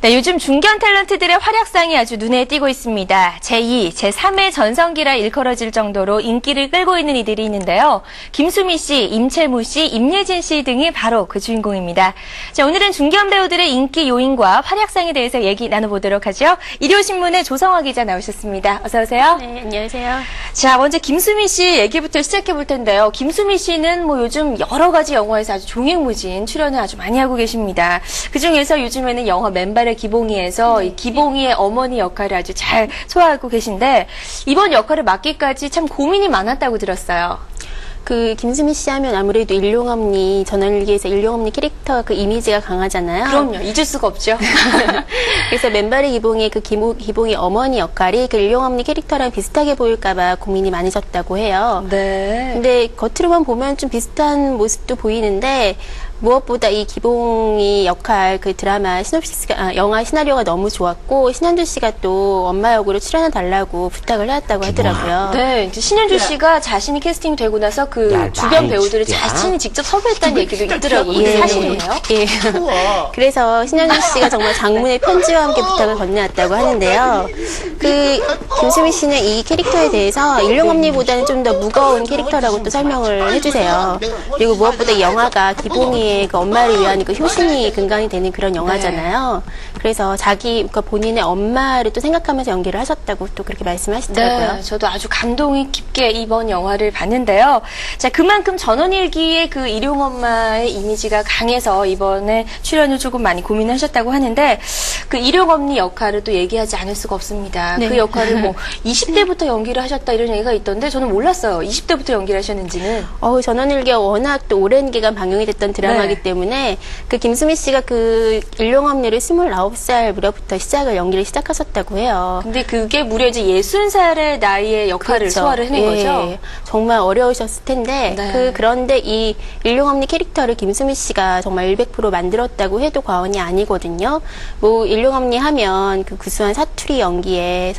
네, 요즘 중견 탤런트들의 활약상이 아주 눈에 띄고 있습니다. 제2, 제3의 전성기라 일컬어질 정도로 인기를 끌고 있는 이들이 있는데요. 김수미 씨, 임채무 씨, 임예진 씨 등이 바로 그 주인공입니다. 자, 오늘은 중견 배우들의 인기 요인과 활약상에 대해서 얘기 나눠보도록 하죠. 일요신문의 조성화 기자 나오셨습니다. 어서 오세요. 네, 안녕하세요. 자, 먼저 김수미 씨 얘기부터 시작해 볼 텐데요. 김수미 씨는 뭐 요즘 여러 가지 영화에서 아주 종횡무진 출연을 아주 많이 하고 계십니다. 그중에서 요즘에는 영화 맨발의 기봉이에서 이 기봉이의 어머니 역할을 아주 잘 소화하고 계신데 이번 역할을 맡기까지 참 고민이 많았다고 들었어요. 김수미 씨 하면 아무래도 일용엄니, 전원일기에서 일용엄니 캐릭터 그 이미지가 강하잖아요. 그럼요. 잊을 수가 없죠. 그래서 맨발의 기봉의 기봉의 어머니 역할이 그 일용엄니 캐릭터랑 비슷하게 보일까봐 고민이 많으셨다고 해요. 네. 근데 겉으로만 보면 좀 비슷한 모습도 보이는데 무엇보다 이 기봉이 역할 그 드라마 영화 시나리오가 너무 좋았고 신현주 씨가 또 엄마 역으로 출연해달라고 부탁을 해왔다고 하더라고요. 네, 이제 신현주 씨가 자신이 캐스팅 되고 나서 그 주변 배우들을 자신이 직접 섭외했다는 얘기도 있더라고요. 예. 사실이네요? 예. 그래서 신현주 씨가 정말 장문의 편지와 함께 부탁을 건네왔다고 하는데요. 김수미 씨는 이 캐릭터에 대해서 일용엄니보다는 좀 더 무거운 캐릭터라고 또 설명을 해주세요. 그리고 무엇보다 이 영화가 기봉이의 그 엄마를 위한 그 효심이 근간이 되는 그런 영화잖아요. 그래서 본인의 엄마를 또 생각하면서 연기를 하셨다고 또 그렇게 말씀하시더라고요. 네, 저도 아주 감동이 깊게 이번 영화를 봤는데요. 자, 그만큼 전원일기의 그 일용엄마의 이미지가 강해서 이번에 출연을 조금 많이 고민하셨다고 하는데 그 일용엄니 역할을 또 얘기하지 않을 수가 없습니다. 네. 그 역할을 뭐 20대부터 연기를 하셨다 이런 얘기가 있던데 저는 몰랐어요. 20대부터 연기를 하셨는지는. 전원일기가 워낙 또 오랜 기간 방영이 됐던 드라마이기 네. 때문에 그 김수미 씨가 그 일용엄니를 29살 무렵부터 연기를 시작하셨다고 해요. 근데 그게 무려 이제 60살의 나이의 역할을 그렇죠. 소화를 해낸 예, 거죠. 정말 어려우셨을 텐데 네. 그런데 이 일용엄니 캐릭터를 김수미 씨가 정말 100% 만들었다고 해도 과언이 아니거든요. 뭐 일용엄니 하면 그 구수한 사투리에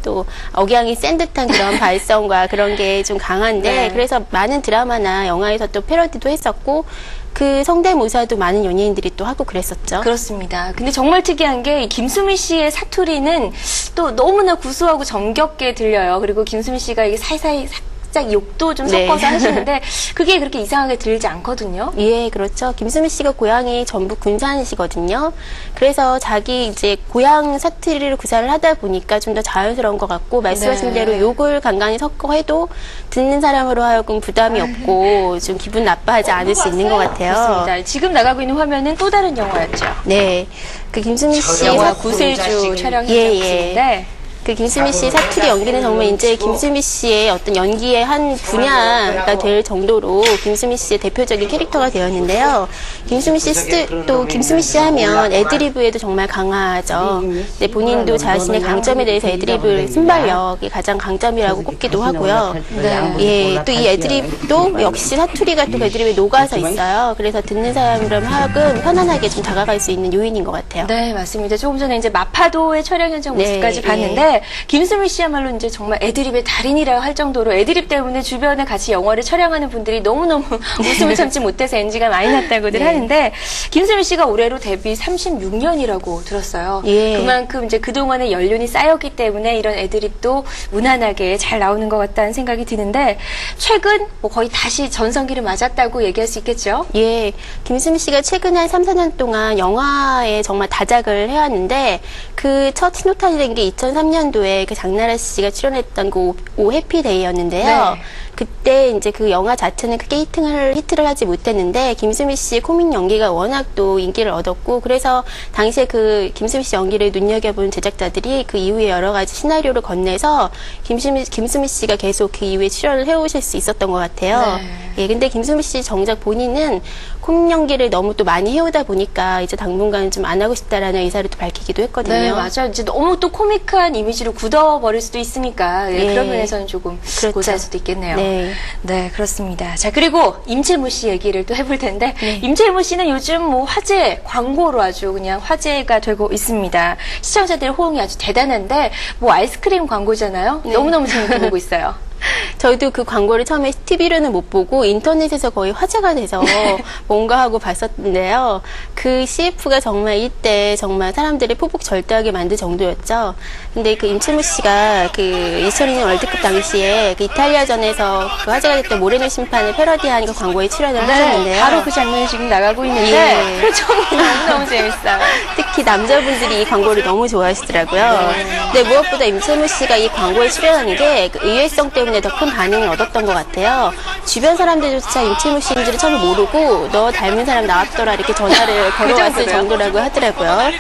또 억양이 센 듯한 그런 발성과 그런 게 좀 강한데 네. 그래서 많은 드라마나 영화에서 또 패러디도 했었고 그 성대모사도 많은 연예인들이 또 하고 그랬었죠. 그렇습니다. 근데 정말 특이한 게 김수미 씨의 사투리는 또 너무나 구수하고 정겹게 들려요. 그리고 김수미 씨가 이게 사이사이 살짝 욕도 좀 네. 섞어서 하시는데 그게 그렇게 이상하게 들리지 않거든요. 예, 그렇죠. 김수미 씨가 고향이 전북 군산이시거든요. 그래서 자기 이제 고향 사투리를 구사를 하다 보니까 좀 더 자연스러운 것 같고 말씀하신 네. 대로 욕을 간간히 섞어 해도 듣는 사람으로 하여금 부담이 없고 좀 기분 나빠하지 않을 수 있는 것 같아요. 그렇습니다. 지금 나가고 있는 화면은 또 다른 영화였죠. 네, 그 김수미 씨 영화 구세주 촬영 현장인데 그 김수미 씨의 사투리 연기는 정말 이제 김수미 씨의 어떤 연기의 한 분야가 될 정도로 김수미 씨의 대표적인 캐릭터가 되었는데요. 김수미 씨 하면 애드리브에도 정말 강하죠. 네, 본인도 자신의 강점에 대해서 애드리브 순발력이 가장 강점이라고 꼽기도 하고요. 네. 예, 또 이 애드립도 역시 사투리가 또 애드립에 녹아서 있어요. 그래서 듣는 사람으로 하여금 편안하게 좀 다가갈 수 있는 요인인 것 같아요. 네, 맞습니다. 조금 전에 이제 마파도의 촬영 현장 모습까지 네, 봤는데 김수미 씨야말로 이제 정말 애드립의 달인이라 할 정도로 애드립 때문에 주변에 같이 영화를 촬영하는 분들이 너무너무 웃음을 참지 못해서 NG가 많이 났다고들 네. 하는데 김수미 씨가 올해로 데뷔 36년이라고 들었어요. 예. 그만큼 이제 그동안의 연륜이 쌓였기 때문에 이런 애드립도 무난하게 잘 나오는 것 같다는 생각이 드는데 최근 뭐 거의 다시 전성기를 맞았다고 얘기할 수 있겠죠? 예, 김수미 씨가 최근에 한 3, 4년 동안 영화에 정말 다작을 해왔는데 그 첫 신호탄이 된 게 2003년도에 그 장나라 씨가 출연했던 그 오 해피데이였는데요. 네. 그때 이제 그 영화 자체는 크게 히트를 하지 못했는데 김수미 씨의 코믹 연기가 워낙 또 인기를 얻었고 그래서 당시에 그 김수미 씨 연기를 눈여겨본 제작자들이 그 이후에 여러 가지 시나리오를 건네서 김수미 씨가 계속 그 이후에 출연을 해오실 수 있었던 것 같아요. 네. 예, 근데 김수미 씨 정작 본인은 코믹 연기를 너무 또 많이 해오다 보니까 이제 당분간은 좀 안 하고 싶다라는 의사를 또 밝히기도 했거든요. 네, 맞아요. 이제 너무 또 코미크한 이미지로 굳어버릴 수도 있으니까 예, 예. 그런 면에서는 조금 그렇죠. 고사할 수도 있겠네요. 네. 네, 그렇습니다. 자, 그리고 임채무 씨 얘기를 또 해볼 텐데 네. 임채무 씨는 요즘 뭐 화제 광고로 아주 그냥 화제가 되고 있습니다. 시청자들의 호응이 아주 대단한데 뭐 아이스크림 광고잖아요. 네. 너무너무 재밌게 보고 있어요. 저도 그 광고를 처음에 TV로는 못 보고 인터넷에서 거의 화제가 돼서 뭔가 하고 봤었는데요. 그 CF가 정말 이때 정말 사람들이 포복 절대하게 만들 정도였죠. 근데 그 임채무 씨가 그 2002년 월드컵 당시에 그 이탈리아전에서 그 화제가 됐던 모레노 심판을 패러디한 그 광고에 출연을 하셨는데요. 바로 그 장면이 지금 나가고 있는데 예. 표정이 너무너무 재밌어요. 특히 남자분들이 이 광고를 너무 좋아하시더라고요. 근데 무엇보다 임채무 씨가 이 광고에 출연하는 게 그 의외성 때문에 더 큰 반응을 얻었던 것 같아요. 주변 사람들조차 임채무 씨인지를 처음 모르고 너 닮은 사람 나왔더라 이렇게 전화를 걸어왔을 정도라고 하더라고요.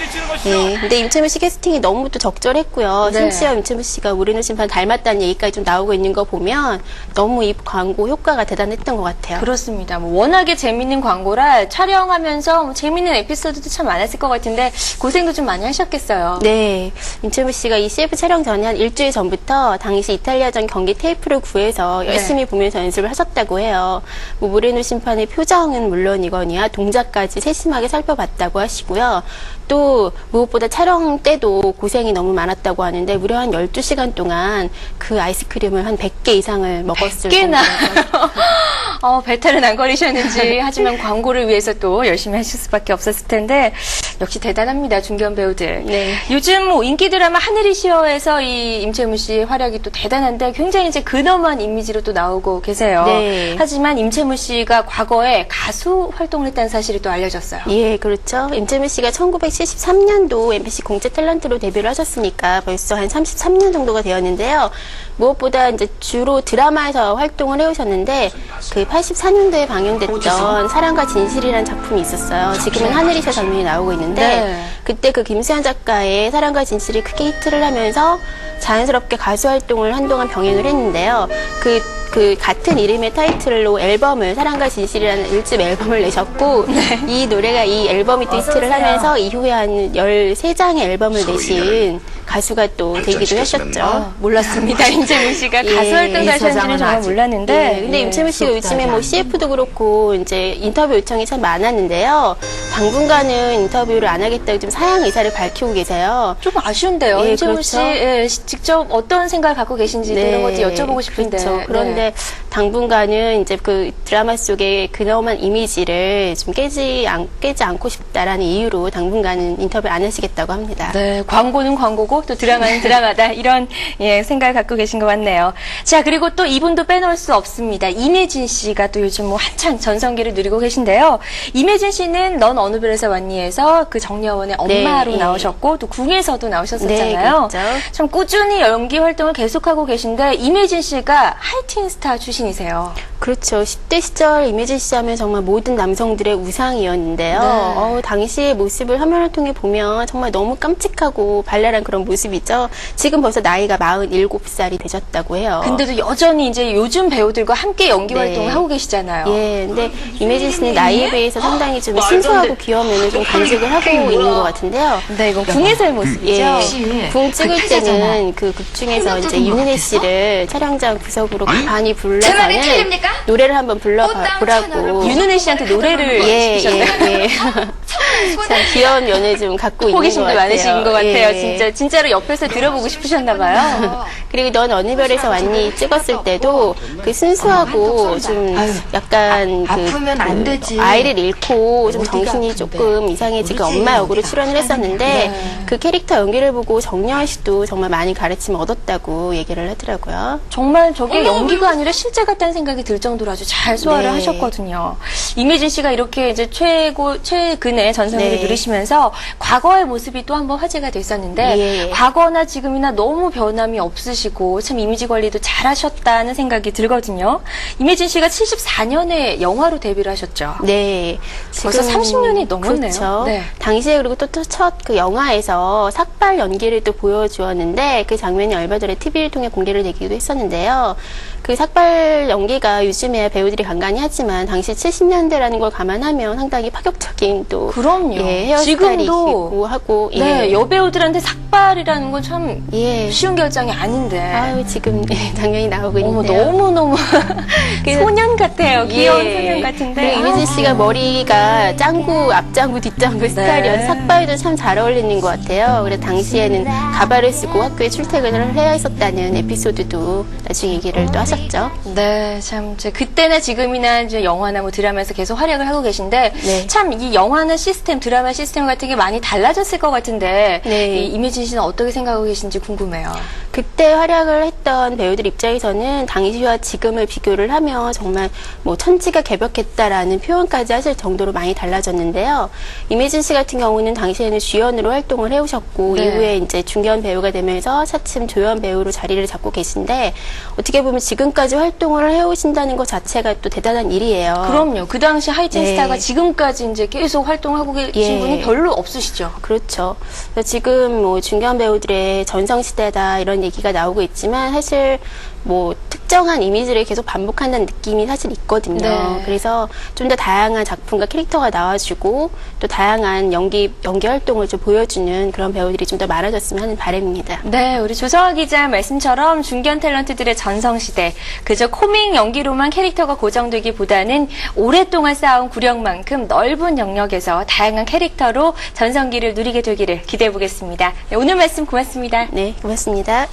예. 근데 임채무 씨 캐스팅이 너무 또 적절했고요. 네. 심지어 임채무 씨가 모레노 심판 닮았다는 얘기까지 좀 나오고 있는 거 보면 너무 이 광고 효과가 대단했던 것 같아요. 그렇습니다. 뭐 워낙에 재밌는 광고라 촬영하면서 뭐 재밌는 에피소드도 참 많았을 것 같은데 고생도 좀 많이 하셨겠어요. 네. 임채무 씨가 이 CF 촬영 전에 한 일주일 전부터 당시 이탈리아전 경기 테이프를 구해서 열심히 보면서 연습을 하셨다고 해요. 뭐 모레노 심판의 표정은 물론이거니와 동작까지 세심하게 살펴봤다고 하시고요. 또 무엇보다 촬영 때도 고생이 너무 많았다고 하는데 무려 한 12시간 동안 그 아이스크림을 한 100개 이상을 먹었을 100개나. 정도로. 배탈은 안 거리셨는지 하지만 광고를 위해서 또 열심히 하실 수밖에 없었을 텐데 역시 대단합니다. 중견 배우들. 네. 요즘 뭐 인기 드라마 하늘이 시어에서 이 임채무 씨 활약이 또 대단한데 굉장히 이제 근엄한 이미지로 또 나오고 계세요. 네. 하지만 임채무 씨가 과거에 가수 활동을 했다는 사실이 또 알려졌어요. 예, 그렇죠. 임채무 씨가 1973년도 MBC 공채 탤런트로 데뷔를 하셨으니까 벌써 한 33년 정도가 되었는데요. 무엇보다 이제 주로 드라마에서 활동을 해오셨는데 그 84년도에 방영됐던 사랑과 진실이라는 작품이 있었어요. 지금은 하늘이서 장면이 나오고 있는데 네. 그때 그 김수현 작가의 사랑과 진실이 크게 히트를 하면서 자연스럽게 가수 활동을 한동안 병행을 했는데요. 그 같은 이름의 타이틀로 앨범을 사랑과 진실이라는 1집 앨범을 내셨고 이 노래가 이 앨범이 또 히트를 하면서 이후에 한 13장의 앨범을 내신 가수가 또 되기도 하셨죠. 몰랐습니다. 임채무 씨가 예. 가수 활동을 이 하셨는지는 사장은 정말 아직. 몰랐는데 네, 근데 임채무 씨가 요즘에 뭐 CF도 그렇고 이제 인터뷰 요청이 참 많았는데요. 당분간은 인터뷰를 안 하겠다고 좀 사양 의사를 밝히고 계세요. 조금 아쉬운데요. 예, 임채무 그렇죠. 씨 직접 어떤 생각을 갖고 계신지 이런 것도 여쭤보고 싶은데. 그렇죠. 그런데 당분간은 이제 그 드라마 속의 근엄한 이미지를 좀 깨지 않고 싶다라는 이유로 당분간은 인터뷰를 안 하시겠다고 합니다. 네, 광고는 광고고 또 드라마는 드라마다 이런 생각을 갖고 계신 것 같네요. 자, 그리고 또 이분도 빼놓을 수 없습니다. 임혜진 씨가 또 요즘 뭐 한창 전성기를 누리고 계신데요. 임혜진 씨는 넌 어느 별에서 왔니에서 그 정여원의 엄마로 네, 나오셨고 또 궁에서도 네, 나오셨었잖아요. 그렇죠. 참 꾸준히 연기 활동을 계속하고 계신데 임혜진 씨가 하이틴 스타 출신이세요. 그렇죠. 10대 시절 임혜진 씨 하면 정말 모든 남성들의 우상이었는데요. 네. 당시의 모습을 화면을 통해 보면 정말 너무 깜찍하고 발랄한 그런 모습이죠. 지금 벌써 나이가 47살이 되셨다고 해요. 근데도 여전히 이제 요즘 배우들과 함께 연기 네. 활동을 하고 계시잖아요. 예, 근데 임혜진 씨는 나이에 비해서 상당히 좀 순수하고 귀여운 면을 좀 간직을 하고 있는 것 같은데요. 네, 이건 궁에서의 모습이죠. 예, 궁 찍을 때는 그 극 중에서 이제 윤은혜 씨를 촬영장 구석으로 가만히 불러서는 노래를 한번 불러보라고. 윤은혜 씨한테 노래를 시키셨네요. 예. 참 귀여운 면을 좀 갖고 있는 것 호기심도 같아요. 많으신 것 같아요. 예. 진짜로 옆에서 들어보고 싶으셨나 봐요. 그리고 넌 어느 별에서 왔니 찍었을 때도 그 순수하고 좀 약간 아프면 안 되지. 아이를 잃고 좀 어디가 정신이 아픈데? 조금 이상해지고 모르지, 엄마 역으로 어디가 출연을 했었는데 네. 그 캐릭터 연기를 보고 정여원 씨도 정말 많이 가르침을 얻었다고 얘기를 하더라고요. 정말 저게 연기가 아니라 실제 같다는 생각이 들 정도로 아주 잘 소화를 네. 하셨거든요. 임혜진 씨가 이렇게 이제 최근에 전성기를 네. 누리시면서 과거의 모습이 또 한번 화제가 됐었는데 예. 과거나 지금이나 너무 변함이 없으시고 참 이미지 관리도 잘하셨다는 생각이 들거든요. 임혜진 씨가 74년에 영화로 데뷔를 하셨죠. 네. 벌써 30년이 넘었네요. 그렇죠. 네. 당시에 그리고 또 첫 그 영화에서 삭발 연기를 또 보여주었는데 그 장면이 얼마 전에 TV를 통해 공개를 되기도 했었는데요. 그 삭발 연기가 요즘에 배우들이 간간히 하지만 당시 70년대라는 걸 감안하면 상당히 파격적인 또 그럼요. 예, 헤어스타일이 지금도 있고 하고 네, 예. 여배우들한테 삭발이라는 건 참 예. 쉬운 결정이 아닌데. 아유 지금 당연히 나오고 어머, 있는데요. 너무너무 소년 같아요. 귀여운 예. 소년 같은데. 그리고 이미진 씨가 머리가 짱구, 앞짱구, 뒷짱구 스타일이어서 삭발도 참 잘 어울리는 것 같아요. 그래서 당시에는 가발을 쓰고 학교에 출퇴근을 해야 했었다는 에피소드도 나중에 얘기를 또 하셨죠. 네, 참 이제 그때나 지금이나 이제 영화나 뭐 드라마에서 계속 활약을 하고 계신데 네. 참 이 영화나 시스템, 드라마 시스템 같은 게 많이 달라졌을 것 같은데 네. 이 이미진 씨는 어떻게 생각하고 계신지 궁금해요. 그때 활약을 했던 배우들 입장에서는 당시와 지금을 비교를 하면 정말 뭐 천지가 개벽했다라는 표현까지 하실 정도로 많이 달라졌는데요. 이미진 씨 같은 경우는 당시에는 주연으로 활동을 해오셨고 네. 이후에 이제 중견 배우가 되면서 차츰 조연 배우로 자리를 잡고 계신데 어떻게 보면 지금까지 활동을 해오신다는 것 자체가 또 대단한 일이에요. 그럼요. 그 당시 하이틴 네. 스타가 지금까지 이제 계속 활동하고 계신 예. 분이 별로 없으시죠. 그렇죠. 그래서 지금 뭐 중견 배우들의 전성시대다 이런 얘기가 나오고 있지만 사실 뭐 특정한 이미지를 계속 반복한다는 느낌이 사실 있거든요. 네. 그래서 좀 더 다양한 작품과 캐릭터가 나와주고 또 다양한 연기 활동을 좀 보여주는 그런 배우들이 좀 더 많아졌으면 하는 바람입니다. 네, 우리 조성아 기자 말씀처럼 중견 탤런트들의 전성시대, 그저 코믹 연기로만 캐릭터가 고정되기보다는 오랫동안 쌓아온 구력만큼 넓은 영역에서 다양한 캐릭터로 전성기를 누리게 되기를 기대해 보겠습니다. 네, 오늘 말씀 고맙습니다. 네, 고맙습니다.